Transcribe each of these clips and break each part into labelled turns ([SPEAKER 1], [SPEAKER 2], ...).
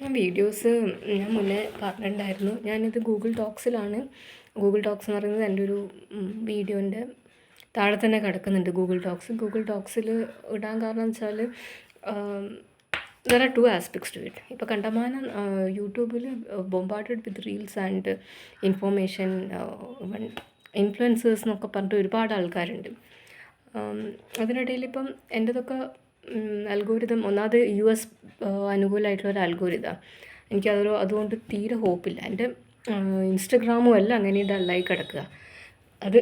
[SPEAKER 1] ഞാൻ വീഡിയോസ് ഞാൻ മുന്നേ പറഞ്ഞിട്ടുണ്ടായിരുന്നു. ഞാനിത് ഗൂഗിൾ ടോക്സിലാണ്. ഗൂഗിൾ ടോക്സ് എന്ന് പറയുന്നത് എൻ്റെ ഒരു വീഡിയോൻ്റെ താഴെ തന്നെ കിടക്കുന്നുണ്ട് ഗൂഗിൾ ടോക്സ്. ഗൂഗിൾ ടോക്സിൽ ഇടാൻ കാരണം എന്ന് വെച്ചാൽ there are two aspects to it. ഇപ്പോൾ കണ്ടമാനം യൂട്യൂബിൽ bombarded with reels and information influencers എന്നൊക്കെ പറഞ്ഞിട്ട് ഒരുപാട് ആൾക്കാരുണ്ട്. അതിനിടയിൽ ഇപ്പം എൻ്റെതൊക്കെ അൽഗോരിതം ഒന്നാമത് US അനുകൂലമായിട്ടുള്ളൊരു അൽഗോരിതം. അതുകൊണ്ട് തീരെ ഹോപ്പില്ല. എൻ്റെ ഇൻസ്റ്റഗ്രാമും എല്ലാം അങ്ങനെ ഡള്ളായി കിടക്കുക. അത്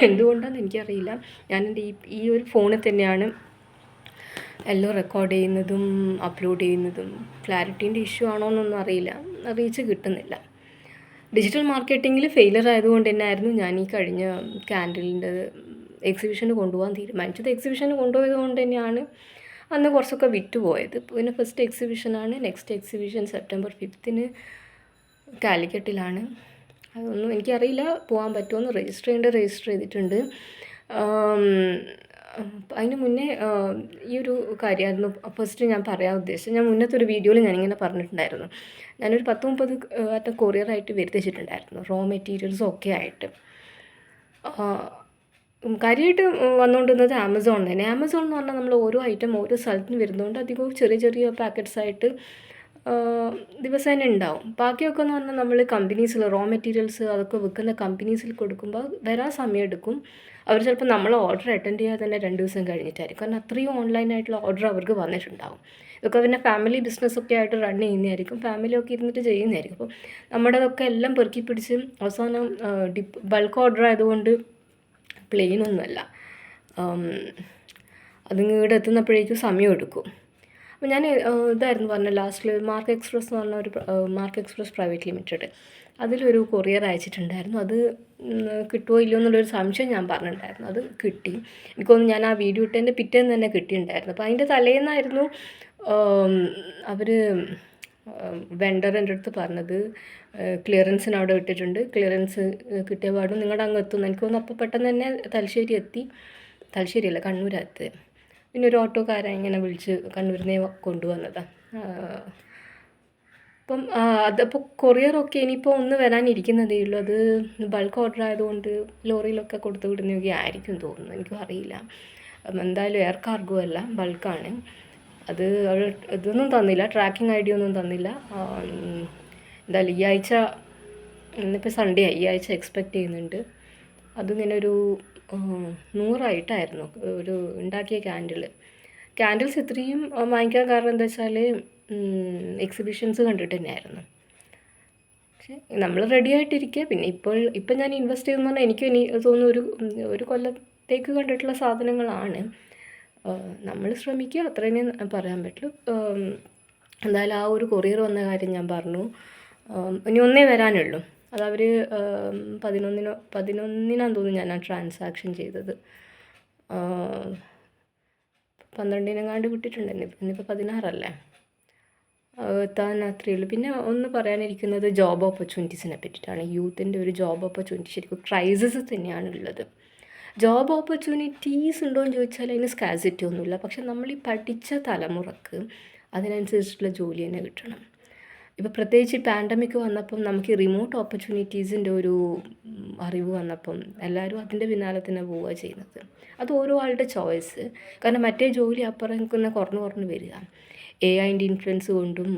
[SPEAKER 1] എന്തുകൊണ്ടാണെന്ന് എനിക്കറിയില്ല. ഞാനെൻ്റെ ഈ ഒരു ഫോണിൽ തന്നെയാണ് എല്ലാം റെക്കോർഡ് ചെയ്യുന്നതും അപ്ലോഡ് ചെയ്യുന്നതും. ക്ലാരിറ്റീൻ്റെ ഇഷ്യൂ ആണോ എന്നൊന്നും അറിയില്ല, റീച്ച് കിട്ടുന്നില്ല. ഡിജിറ്റൽ മാർക്കറ്റിങ്ങിൽ ഫെയിലർ ആയതുകൊണ്ട് തന്നെയായിരുന്നു ഞാൻ ഈ കഴിഞ്ഞ കാൻഡിലിൻ്റെ എക്സിബിഷന് കൊണ്ടുപോകാൻ തീരുമാനിച്ചത്. എക്സിബിഷന് കൊണ്ടുപോയത് കൊണ്ട് തന്നെയാണ് അന്ന് കുറച്ചൊക്കെ വിറ്റുപോയത്. പിന്നെ ഫസ്റ്റ് എക്സിബിഷനാണ്. നെക്സ്റ്റ് എക്സിബിഷൻ September 5 കാലിക്കറ്റിലാണ്. അതൊന്നും എനിക്കറിയില്ല പോകാൻ പറ്റുമോ. രജിസ്റ്റർ ചെയ്തിട്ടുണ്ട്. അതിന് മുന്നേ ഈ ഒരു കാര്യമായിരുന്നു ഫസ്റ്റ് ഞാൻ പറയാൻ ഉദ്ദേശിച്ചത്. ഞാൻ മുന്നത്തെ ഒരു വീഡിയോയിൽ ഞാനിങ്ങനെ പറഞ്ഞിട്ടുണ്ടായിരുന്നു. ഞാനൊരു 10-30 കൊറിയറായിട്ട് വരുത്തിച്ചിട്ടുണ്ടായിരുന്നു, റോ മെറ്റീരിയൽസും ഒക്കെ ആയിട്ട്. കാര്യമായിട്ട് വന്നുകൊണ്ടിരുന്നത് ആമസോൺ തന്നെ. ആമസോൺ എന്ന് പറഞ്ഞാൽ നമ്മൾ ഓരോ ഐറ്റം ഓരോ സ്ഥലത്തുനിന്ന് വരുന്നതുകൊണ്ട് അധികവും ചെറിയ ചെറിയ പാക്കറ്റ്സായിട്ട് ദിവസേന ഉണ്ടാവും. ബാക്കിയൊക്കെ എന്ന് പറഞ്ഞാൽ നമ്മൾ കമ്പനീസിൽ റോ മെറ്റീരിയൽസ് അതൊക്കെ വിൽക്കുന്ന കമ്പനീസിൽ കൊടുക്കുമ്പോൾ വരാൻ സമയമെടുക്കും. അവർ ചിലപ്പോൾ നമ്മൾ ഓർഡർ അറ്റൻഡ് ചെയ്യാതെ തന്നെ 2 ദിവസം കഴിഞ്ഞിട്ടായിരിക്കും. കാരണം അത്രയും ഓൺലൈനായിട്ടുള്ള ഓർഡർ അവർക്ക് വന്നിട്ടുണ്ടാവും. ഇതൊക്കെ പിന്നെ ഫാമിലി ബിസിനസ്സൊക്കെ ആയിട്ട് റൺ ചെയ്യുന്നതായിരിക്കും, ഫാമിലിയൊക്കെ ഇരുന്നിട്ട് ചെയ്യുന്നതായിരിക്കും. അപ്പോൾ നമ്മുടെതൊക്കെ എല്ലാം പെറുക്കി പിടിച്ച് അവസാനം ബൾക്ക് ഓർഡർ ആയതുകൊണ്ട് പ്ലെയിനൊന്നുമല്ല, അതിങ്ങോട്ട് എത്തുന്നപ്പോഴേക്കും സമയം എടുക്കും. അപ്പോൾ ഞാൻ ഇതായിരുന്നു പറഞ്ഞത് ലാസ്റ്റിൽ മാർക്ക് എക്സ്പ്രസ് എന്ന് പറഞ്ഞ ഒരു മാർക്ക് എക്സ്പ്രസ് പ്രൈവറ്റ് ലിമിറ്റഡ്, അതിലൊരു കൊറിയർ അയച്ചിട്ടുണ്ടായിരുന്നു. അത് കിട്ടുമോ ഇല്ലയോ എന്നുള്ളൊരു സംശയം ഞാൻ പറഞ്ഞിട്ടുണ്ടായിരുന്നു. അത് കിട്ടി. എനിക്കൊന്ന് ഞാൻ ആ വീഡിയോ ഇട്ടതിൻ്റെ പിറ്റേന്ന് തന്നെ കിട്ടിയിട്ടുണ്ടായിരുന്നു. അപ്പോൾ അതിൻ്റെ തലേന്നായിരുന്നു അവർ വെണ്ടർ എൻ്റെ അടുത്ത് പറഞ്ഞത് ക്ലിയറൻസിന് അവിടെ ഇട്ടിട്ടുണ്ട്, ക്ലിയറൻസ് കിട്ടിയ പാടും നിങ്ങളുടെ അങ്ങ് എത്തുന്നു. എനിക്ക് തോന്നുന്നു അപ്പോൾ പെട്ടെന്ന് തന്നെ തലശ്ശേരി എത്തി. തലശ്ശേരിയല്ല, കണ്ണൂരത്ത്. പിന്നെ ഒരു ഓട്ടോക്കാരൻ ഇങ്ങനെ വിളിച്ച് കണ്ണൂരിനെ കൊണ്ടുവന്നതാണ്. അപ്പം അതപ്പോൾ കൊറിയറൊക്കെ ഇനിയിപ്പോൾ ഒന്ന് വരാനിരിക്കുന്നതേ ഉള്ളൂ. അത് ബൾക്ക് ഓർഡർ ആയതുകൊണ്ട് ലോറിയിലൊക്കെ കൊടുത്തു വിടുന്നതൊക്കെ ആയിരിക്കും തോന്നുന്നു, എനിക്കും അറിയില്ല. എന്തായാലും എയർ കാർഗോ അല്ല, ബൾക്കാണ്. അത് അവർ ഇതൊന്നും തന്നില്ല, ട്രാക്കിംഗ് ID ഒന്നും തന്നില്ല. എന്തായാലും ഈ ആഴ്ച, ഇന്നിപ്പോൾ സൺഡേ ആയി, ഈ ആഴ്ച എക്സ്പെക്റ്റ് ചെയ്യുന്നുണ്ട്. അതിങ്ങനെ ഒരു 100 ഒരു ഉണ്ടാക്കിയ ക്യാൻഡിൽസ് ഇത്രയും വാങ്ങിക്കാൻ കാരണം എന്താ വെച്ചാൽ എക്സിബിഷൻസ് കണ്ടിട്ട് തന്നെയായിരുന്നു. പക്ഷേ നമ്മൾ റെഡി ആയിട്ടിരിക്കുക. പിന്നെ ഇപ്പം ഞാൻ ഇൻവെസ്റ്റ് ചെയ്തെന്ന് പറഞ്ഞാൽ എനിക്ക് തോന്നുന്നു ഒരു കൊല്ലത്തേക്ക് കണ്ടിട്ടുള്ള സാധനങ്ങളാണ്. നമ്മൾ ശ്രമിക്കുക, അത്രേനേ പറയാൻ പറ്റുള്ളൂ. എന്തായാലും ആ ഒരു കൊറിയർ വന്ന കാര്യം ഞാൻ പറഞ്ഞു. ഇനി ഒന്നേ വരാനുള്ളൂ. അതവർ 11-നാന്ന് തോന്നുന്നു ഞാൻ ആ ട്രാൻസാക്ഷൻ ചെയ്തത്. 12-നെങ്ങാണ്ട് വിട്ടിട്ടുണ്ട്. ഇന്നിപ്പോൾ 16 അല്ലേ, എത്താൻ അത്രയേ ഉള്ളൂ. പിന്നെ ഒന്ന് പറയാനിരിക്കുന്നത് ജോബ് ഓപ്പർച്യൂണിറ്റീസിനെ പറ്റിയിട്ടാണ്. യൂത്തിൻ്റെ ഒരു ജോബ് ഓപ്പർച്യൂണിറ്റി ശരിക്കും ക്രൈസിസ് തന്നെയാണുള്ളത്. ജോബ് ഓപ്പർച്യൂണിറ്റീസ് ഉണ്ടോ എന്ന് ചോദിച്ചാൽ അതിന് സ്കാസിറ്റി ഒന്നുമില്ല. പക്ഷെ നമ്മൾ ഈ പഠിച്ച തലമുറക്ക് അതിനനുസരിച്ചിട്ടുള്ള ജോലി തന്നെ കിട്ടണം. ഇപ്പോൾ പ്രത്യേകിച്ച് പാൻഡമിക് വന്നപ്പം നമുക്ക് റിമോട്ട് ഓപ്പർച്യൂണിറ്റീസിൻ്റെ ഒരു അറിവ് വന്നപ്പം എല്ലാവരും അതിൻ്റെ പിന്നാലെ തന്നെ പോവുക ചെയ്യുന്നത്. അത് ഓരോ ആളുടെ ചോയ്സ്. കാരണം മറ്റേ ജോലി അപ്പുറം നിൽക്കുന്ന കുറഞ്ഞു വരിക. AI-ൻ്റെ ഇൻഫ്ലുവൻസ് കൊണ്ടും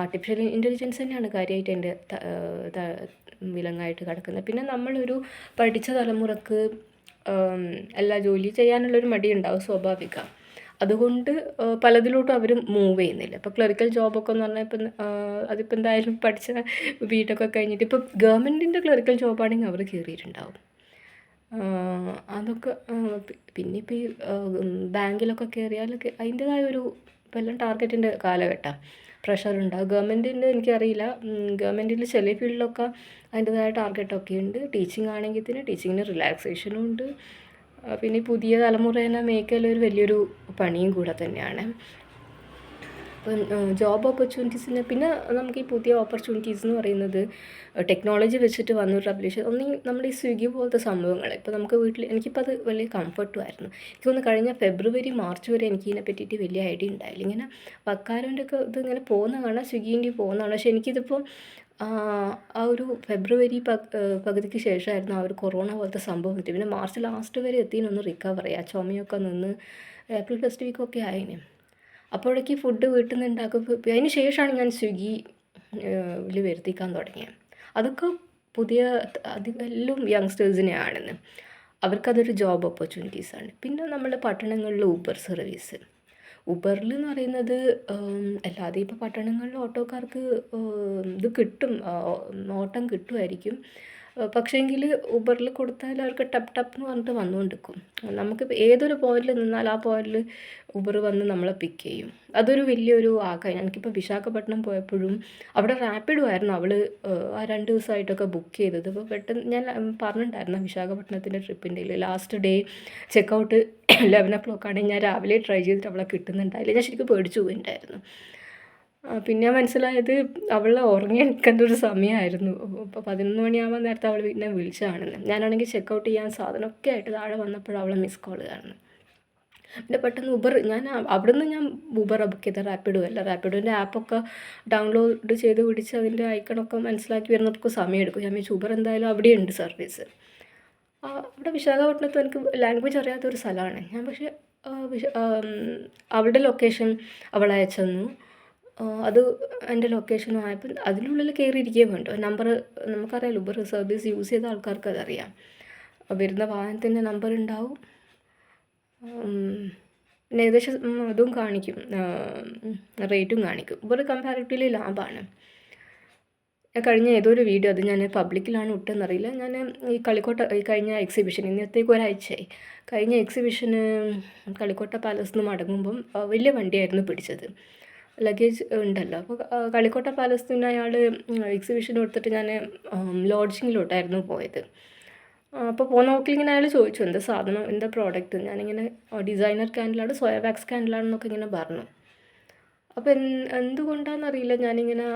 [SPEAKER 1] ആർട്ടിഫിഷ്യൽ ഇൻ്റലിജൻസ് തന്നെയാണ് കാര്യമായിട്ട് എൻ്റെ വിലങ്ങായിട്ട് കിടക്കുന്നത്. പിന്നെ നമ്മളൊരു പഠിച്ച തലമുറക്ക് എല്ലാ ജോലി ചെയ്യാനുള്ളൊരു മടിയുണ്ടാവും, സ്വാഭാവികം. അതുകൊണ്ട് പലതിലോട്ടും അവർ മൂവ് ചെയ്യുന്നില്ല. ഇപ്പോൾ ക്ലറിക്കൽ ജോബൊക്കെ എന്ന് പറഞ്ഞാൽ അതിപ്പോൾ എന്തായാലും പഠിച്ച ബിടെക്കൊക്കെ കഴിഞ്ഞിട്ട് ഇപ്പോൾ ഗവൺമെൻറ്റിൻ്റെ ക്ലറിക്കൽ ജോബാണെങ്കിൽ അവർ കയറിയിട്ടുണ്ടാവും. അതൊക്കെ പിന്നെ ഇപ്പോൾ ഈ ബാങ്കിലൊക്കെ കയറിയാൽ അതിൻ്റേതായ ഒരു ഇപ്പോൾ എല്ലാം ടാർഗറ്റിൻ്റെ കാലഘട്ടമാണ്, പ്രഷറുണ്ടാവും. ഗവൺമെൻറ്റിൻ്റെ എനിക്കറിയില്ല, ഗവൺമെൻറ്റിൽ ചില ഫീൽഡിലൊക്കെ അതിൻ്റേതായ ടാർഗറ്റൊക്കെ ഉണ്ട്. ടീച്ചിങ് ആണെങ്കിൽ ടീച്ചിങ്ങിന് റിലാക്സേഷനും ഉണ്ട്. പിന്നെ പുതിയ തലമുറേനെ മേക്കൽ ഒരു വലിയൊരു പണിയും കൂടെ തന്നെയാണ്. അപ്പം ജോബ് ഓപ്പർച്യൂണിറ്റീസിന് പിന്നെ നമുക്ക് ഈ പുതിയ ഓപ്പർച്യൂണിറ്റീസ് എന്ന് പറയുന്നത് ടെക്നോളജി വെച്ചിട്ട് വന്നൊരു റെവല്യൂഷൻ ഒന്നെങ്കിൽ നമ്മൾ ഈ സ്വിഗ്ഗി പോലത്തെ സംഭവങ്ങൾ ഇപ്പോൾ നമുക്ക് വീട്ടിൽ എനിക്കിപ്പോൾ അത് വലിയ കംഫർട്ടുമായിരുന്നു. എനിക്ക് തോന്നുന്നു കഴിഞ്ഞ ഫെബ്രുവരി മാർച്ച് വരെ എനിക്ക് ഇതിനെ പറ്റിയിട്ട് വലിയ ഐഡിയ ഉണ്ടായില്ല. ഇങ്ങനെ വക്കാരൻ്റെ ഒക്കെ ഇതിങ്ങനെ പോകുന്ന കാണാം, സ്വിഗ്ഗീൻ്റെ പോകുന്നതാണ്. പക്ഷേ എനിക്കിതിപ്പോൾ ആ ഒരു ഫെബ്രുവരി പകുതിക്ക് ശേഷമായിരുന്നു ആ ഒരു കൊറോണ പോലത്തെ സംഭവം എത്തി. പിന്നെ മാർച്ച് ലാസ്റ്റ് വരെ എത്തിനൊന്ന് റിക്കവർ ചെയ്യുക, ചുമയൊക്കെ നിന്ന് ഏപ്രിൽ ഫസ്റ്റ് വീക്കൊക്കെ ആയിന്. അപ്പോഴേക്ക് ഫുഡ് വീട്ടിൽ നിന്ന് ഉണ്ടാക്കുമ്പോൾ അതിന് ശേഷമാണ് ഞാൻ സ്വിഗ്ഗി വരുത്തിക്കാൻ തുടങ്ങിയത്. അതൊക്കെ പുതിയ അധികം യങ്സ്റ്റേഴ്സിനെയാണെന്ന്, അവർക്കതൊരു ജോബ് ഓപ്പർച്യൂണിറ്റീസാണ്. പിന്നെ നമ്മുടെ പട്ടണങ്ങളിൽ ഊബർ സർവീസ്, ഊബറിൽ എന്ന് പറയുന്നത് അല്ലാതെ ഇപ്പോൾ പട്ടണങ്ങളിൽ ഓട്ടോക്കാർക്ക് ഇത് കിട്ടും, ഓട്ടം കിട്ടുമായിരിക്കും. പക്ഷേങ്കിൽ ഊബറിൽ കൊടുത്താൽ അവർക്ക് ടപ്പ് ടപ്പ് എന്ന് പറഞ്ഞിട്ട് വന്നുകൊണ്ടിരിക്കും. നമുക്കിപ്പോൾ ഏതൊരു പോയിന്റിൽ നിന്നാൽ ആ പോയിന്റിൽ ഊബർ വന്ന് നമ്മളെ പിക്ക് ചെയ്യും. അതൊരു വലിയൊരു ആകാരം. എനിക്കിപ്പോൾ വിശാഖപട്ടണം പോയപ്പോഴും അവിടെ റാപ്പിഡും ആയിരുന്നു അവൾ ആ 2 ദിവസമായിട്ടൊക്കെ ബുക്ക് ചെയ്തത്. അപ്പോൾ പെട്ടെന്ന് ഞാൻ പറഞ്ഞിട്ടുണ്ടായിരുന്നു വിശാഖപട്ടണത്തിൻ്റെ ട്രിപ്പിൻ്റെ ലാസ്റ്റ് ഡേ ചെക്കൗട്ട് 11 o'clock ആണെങ്കിൽ ഞാൻ രാവിലെ ട്രൈ ചെയ്തിട്ട് അവളെ കിട്ടുന്നുണ്ടായില്ല. ഞാൻ ശരിക്കും പേടിച്ചു പോയിട്ടുണ്ടായിരുന്നു. പിന്നെ മനസ്സിലായത് അവൾ ഉറങ്ങി എണിക്കേണ്ട ഒരു സമയമായിരുന്നു. ഇപ്പോൾ 11 മണിയാവാൻ നേരത്തെ അവൾ പിന്നെ വിളിച്ചതാണെന്ന്. ഞാനാണെങ്കിൽ ചെക്കൗട്ട് ചെയ്യാൻ സാധനമൊക്കെ ആയിട്ട് താഴെ വന്നപ്പോഴും അവളെ മിസ് കോൾ കാണുന്നു. പിന്നെ പെട്ടെന്ന് ഊബർ ഞാൻ ഞാൻ ഊബർ ബുക്ക് ചെയ്ത, റാപ്പിഡോ അല്ല. റാപ്പിഡോൻ്റെ ആപ്പൊക്കെ ഡൗൺലോഡ് ചെയ്ത് പിടിച്ച് അതിൻ്റെ ഐക്കണൊക്കെ മനസ്സിലാക്കി വരുന്നതൊക്കെ സമയമെടുക്കും. ഞാൻ വിചാരിച്ചു ഊബർ എന്തായാലും അവിടെയുണ്ട് സർവീസ്. അവിടെ വിശാഖപട്ടണത്ത് എനിക്ക് ലാംഗ്വേജ് അറിയാത്തൊരു സ്ഥലമാണ് ഞാൻ. പക്ഷേ അവളുടെ ലൊക്കേഷൻ അവൾ അയച്ചു തന്നു. അത് എൻ്റെ ലൊക്കേഷനും ആയപ്പോൾ അതിനുള്ളിൽ കയറിയിരിക്കുകയും വേണ്ടു. നമ്പർ നമുക്കറിയാമല്ലോ, ഊബർ സർവീസ് യൂസ് ചെയ്ത ആൾക്കാർക്ക് അതറിയാം. വരുന്ന വാഹനത്തിൻ്റെ നമ്പർ ഉണ്ടാവും, പിന്നെ ഏകദേശം ഇതും കാണിക്കും, റേറ്റും കാണിക്കും. ഊബർ കമ്പാരിറ്റീവ്ലി ലാഭമാണ്. കഴിഞ്ഞ ഏതൊരു വീഡിയോ അത് ഞാൻ പബ്ലിക്കിലാണ് ഇട്ടെന്നറിയില്ല. ഞാൻ ഈ കളിക്കോട്ട കഴിഞ്ഞ എക്സിബിഷൻ ഇന്നത്തേക്ക് ഒരാഴ്ചയായി, കഴിഞ്ഞ എക്സിബിഷന് കളിക്കോട്ട പാലസിൽ നിന്ന് മടങ്ങുമ്പം വലിയ വണ്ടിയായിരുന്നു പിടിച്ചത്, ലഗേജ് ഉണ്ടല്ലോ. അപ്പോൾ കളിക്കോട്ട പാലസിൽ നിന്ന് അയാൾ എക്സിബിഷൻ കൊടുത്തിട്ട് ഞാൻ ലോഡ്ജിങ്ങിലോട്ടായിരുന്നു പോയത്. അപ്പോൾ പോകുന്ന നോക്കിലിങ്ങനെ അയാൾ ചോദിച്ചു എന്താ സാധനം, എന്താ പ്രോഡക്റ്റ്. ഞാനിങ്ങനെ ഡിസൈനർ ക്യാൻഡിലാണ്, സോയ വാക്സ് ക്യാൻഡിലാണെന്നൊക്കെ ഇങ്ങനെ പറഞ്ഞു. അപ്പോൾ എന്തുകൊണ്ടാണെന്നറിയില്ല ഞാനിങ്ങനെ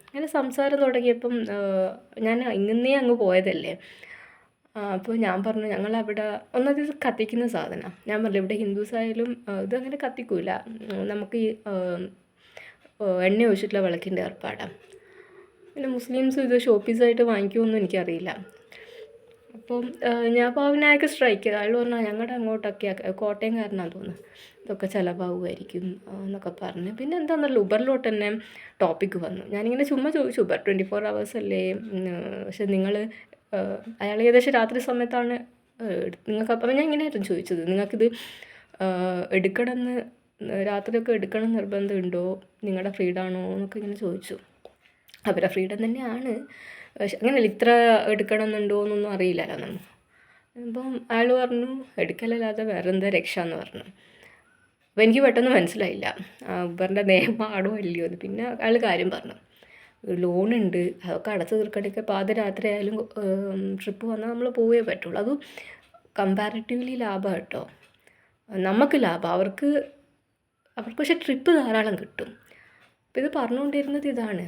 [SPEAKER 1] ഇങ്ങനെ സംസാരം തുടങ്ങിയപ്പം ഞാൻ ഇന്നേ അങ്ങ് പോയതല്ലേ. അപ്പോൾ ഞാൻ പറഞ്ഞു ഞങ്ങളവിടെ ഒന്നത് കത്തിക്കുന്ന സാധനമാണ്. ഞാൻ പറഞ്ഞു ഇവിടെ ഹിന്ദുസ് ആയാലും ഇതങ്ങനെ കത്തിക്കൂല, നമുക്ക് ഈ എണ്ണ ഒഴിച്ചിട്ടുള്ള വിളക്കിൻ്റെ ഏർപ്പാടാണ്. പിന്നെ മുസ്ലിംസ് ഇത് ഷോപ്പീസായിട്ട് വാങ്ങിക്കുമെന്നും എനിക്കറിയില്ല. അപ്പം ഞാൻ അപ്പോൾ അവനൊക്കെ സ്ട്രൈക്ക് ചെയ്തു. അയാൾ പറഞ്ഞാൽ ഞങ്ങളുടെ അങ്ങോട്ടൊക്കെ കോട്ടയംകാരനാണെന്ന് തോന്നുന്നു, ഇതൊക്കെ ചിലവാകുമായിരിക്കും എന്നൊക്കെ പറഞ്ഞ്. പിന്നെ എന്താണെന്നല്ലോ ഊബറിലോട്ട് തന്നെ ടോപ്പിക്ക് വന്നു. ഞാനിങ്ങനെ ചുമ്മാ ചോദിച്ചു ഊബർ 24 hours അല്ലേ, പക്ഷെ നിങ്ങൾ അയാൾ ഏകദേശം രാത്രി സമയത്താണ് നിങ്ങൾക്ക്. അപ്പം ഞാൻ ഇങ്ങനെയായിരുന്നു ചോദിച്ചത്, നിങ്ങൾക്കിത് എടുക്കണമെന്ന് രാത്രിയൊക്കെ എടുക്കണം നിർബന്ധമുണ്ടോ, നിങ്ങളുടെ ഫ്രീഡാണോ എന്നൊക്കെ ഇങ്ങനെ ചോദിച്ചു. അവരുടെ ഫ്രീഡം തന്നെയാണ്, പക്ഷെ അങ്ങനെയല്ല ഇത്ര എടുക്കണം എന്നുണ്ടോ എന്നൊന്നും അറിയില്ലല്ലോ നമ്മൾ. അപ്പം അയാൾ പറഞ്ഞു എടുക്കലല്ലാതെ വേറെ എന്താ രക്ഷ എന്ന് പറഞ്ഞു. അപ്പോൾ എനിക്ക് പെട്ടെന്ന് മനസ്സിലായില്ല ഊബറിൻ്റെ നിയമമാണോ അല്ലയോ എന്ന്. പിന്നെ അയാൾ കാര്യം പറഞ്ഞു, ലോണുണ്ട് അതൊക്കെ അടച്ചു തീർക്കണമെങ്കിൽ പാതിരാത്രി ആയാലും ട്രിപ്പ് വന്നാൽ നമ്മൾ പോവേ പറ്റുള്ളൂ. അതും കമ്പാരിറ്റീവ്ലി ലാഭം കേട്ടോ, നമുക്ക് ലാഭം, അവർക്ക് പക്ഷേ ട്രിപ്പ് ധാരാളം കിട്ടും. അപ്പോൾ ഇത് പറഞ്ഞുകൊണ്ടിരുന്നത് ഇതാണ്,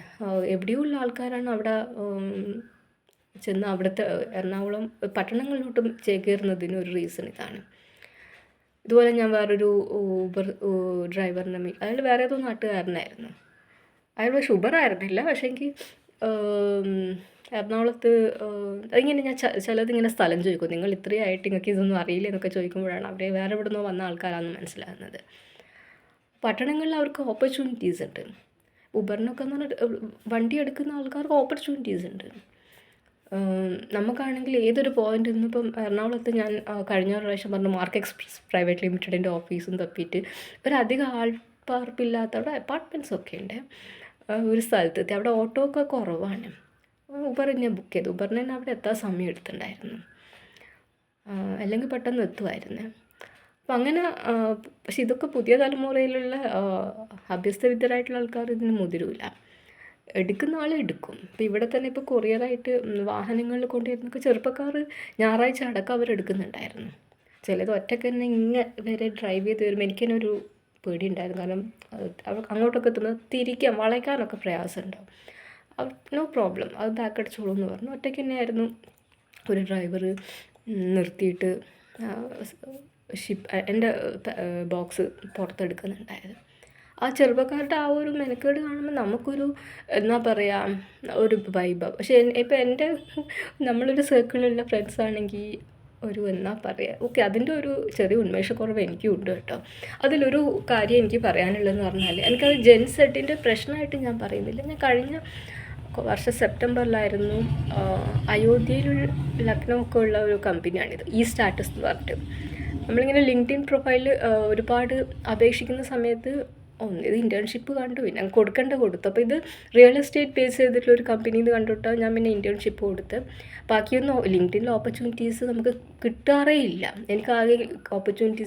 [SPEAKER 1] എവിടെയോ ഉള്ള ആൾക്കാരാണ് അവിടെ ചെന്ന് അവിടുത്തെ എറണാകുളം പട്ടണങ്ങളിലോട്ടും ചേക്കേറുന്നതിന് ഒരു റീസൺ ഇതാണ്. ഇതുപോലെ ഞാൻ വേറൊരു ഊബർ ഡ്രൈവറിനെ അയാൾ വേറെ ഏതോ നാട്ടുകാരനായിരുന്നു. അയാൾ പക്ഷെ ഊബറായിരുന്നില്ല, പക്ഷേ എനിക്ക് എറണാകുളത്ത് ഇങ്ങനെ ഞാൻ ചിലതിങ്ങനെ സ്ഥലം ചോദിക്കും, നിങ്ങൾ ഇത്രയായിട്ട് നിങ്ങൾക്ക് ഇതൊന്നും അറിയില്ല എന്നൊക്കെ ചോദിക്കുമ്പോഴാണ് അവിടെ വേറെ എവിടെ നിന്നോ വന്ന ആൾക്കാരാണെന്ന് മനസ്സിലാകുന്നത്. പട്ടണങ്ങളിൽ അവർക്ക് ഓപ്പർച്യൂണിറ്റീസ് ഉണ്ട്. ഊബറിനൊക്കെ എന്ന് പറഞ്ഞാൽ വണ്ടി എടുക്കുന്ന ആൾക്കാർക്ക് ഓപ്പർച്യൂണിറ്റീസ് ഉണ്ട്. നമുക്കാണെങ്കിൽ ഏതൊരു പോയിൻ്റിൽ നിന്ന് ഇപ്പം എറണാകുളത്ത് ഞാൻ കഴിഞ്ഞ പ്രാവശ്യം പറഞ്ഞു മാർക്ക് എക്സ്പ്രസ് പ്രൈവറ്റ് ലിമിറ്റഡിൻ്റെ ഓഫീസും തപ്പിയിട്ട് ഒരധികം ആൾപ്പാർപ്പില്ലാത്ത അവിടെ അപ്പാർട്ട്മെൻറ്റ്സൊക്കെ ഉണ്ട് ഒരു സ്ഥലത്തെത്തി. അവിടെ ഓട്ടോ ഒക്കെ കുറവാണ്. ഊബർ ഞാൻ ബുക്ക് ചെയ്തു. ഊബറിന് തന്നെ അവിടെ എത്താൻ സമയം എടുത്തിട്ടുണ്ടായിരുന്നു, അല്ലെങ്കിൽ പെട്ടെന്ന് എത്തുമായിരുന്നു. അപ്പം അങ്ങനെ പക്ഷെ ഇതൊക്കെ പുതിയ തലമുറയിലുള്ള അഭ്യസ്തവിദ്യരായിട്ടുള്ള ആൾക്കാർ ഇതിന് മുതിരില്ല. എടുക്കുന്ന ആൾ എടുക്കും. ഇപ്പോൾ ഇവിടെ തന്നെ ഇപ്പോൾ കൊറിയറായിട്ട് വാഹനങ്ങളിൽ കൊണ്ടുവരുന്നൊക്കെ ചെറുപ്പക്കാർ ഞായറാഴ്ച അടക്കം അവരെടുക്കുന്നുണ്ടായിരുന്നു. ചിലത് ഒറ്റയ്ക്ക് തന്നെ ഇങ്ങനെ വരെ ഡ്രൈവ് ചെയ്ത് വരുമ്പോൾ എനിക്കെന്നെ ഒരു പേടിയുണ്ടായിരുന്നു. കാരണം അങ്ങോട്ടൊക്കെ എത്തുമ്പോൾ തിരിക്കാൻ വളയ്ക്കാനൊക്കെ പ്രയാസമുണ്ടാവും. നോ പ്രോബ്ലം, അത് ബാക്ക് അടിച്ചോളൂ എന്ന് പറഞ്ഞു. ഒറ്റയ്ക്ക് തന്നെയായിരുന്നു. ഒരു ഡ്രൈവർ നിർത്തിയിട്ട് എൻ്റെ ബോക്സ് പുറത്തെടുക്കുന്നുണ്ടായത്. ആ ചെറുപ്പക്കാരുടെ ആ ഒരു മെനക്കേട് കാണുമ്പോൾ നമുക്കൊരു എന്താ പറയുക, ഒരു വൈബാണ്. പക്ഷേ ഇപ്പം എൻ്റെ നമ്മളൊരു സർക്കിളിലുള്ള ഫ്രണ്ട്സ് ആണെങ്കിൽ ഒരു എന്നാ പറയുക, ഓക്കെ, അതിൻ്റെ ഒരു ചെറിയ ഉന്മേഷക്കുറവ് എനിക്കും ഉണ്ട് കേട്ടോ. അതിലൊരു കാര്യം എനിക്ക് പറയാനുള്ളതെന്ന് പറഞ്ഞാൽ, എനിക്കത് ജെൻസെറ്റിൻ്റെ പ്രശ്നമായിട്ട് ഞാൻ പറയുന്നില്ല. ഞാൻ കഴിഞ്ഞ വർഷം സെപ്റ്റംബറിലായിരുന്നു അയോധ്യയിൽ ലക്നൗ ഒക്കെ ഉള്ള ഒരു കമ്പനിയാണിത്, ഈ സ്റ്റാറ്റസ് എന്ന് പറഞ്ഞിട്ട്. നമ്മളിങ്ങനെ ലിങ്ക്ഡിൻ പ്രൊഫൈലിൽ ഒരുപാട് അപേക്ഷിക്കുന്ന സമയത്ത് ഇത് ഇൻറ്റേൺഷിപ്പ് കണ്ടു, പിന്നെ കൊടുത്തു. അപ്പോൾ ഇത് റിയൽ എസ്റ്റേറ്റ് ബേസ് ചെയ്തിട്ടുള്ള ഒരു കമ്പനിയിൽ കണ്ടിട്ടാണ് ഞാൻ പിന്നെ ഇൻറ്റേൺഷിപ്പ് കൊടുത്ത്. ബാക്കിയൊന്നും ലിങ്ക്ഡിനിൽ ഓപ്പർച്യൂണിറ്റീസ് നമുക്ക് കിട്ടാറേ ഇല്ല. എനിക്കാകെ ഓപ്പർച്യൂണിറ്റീസ്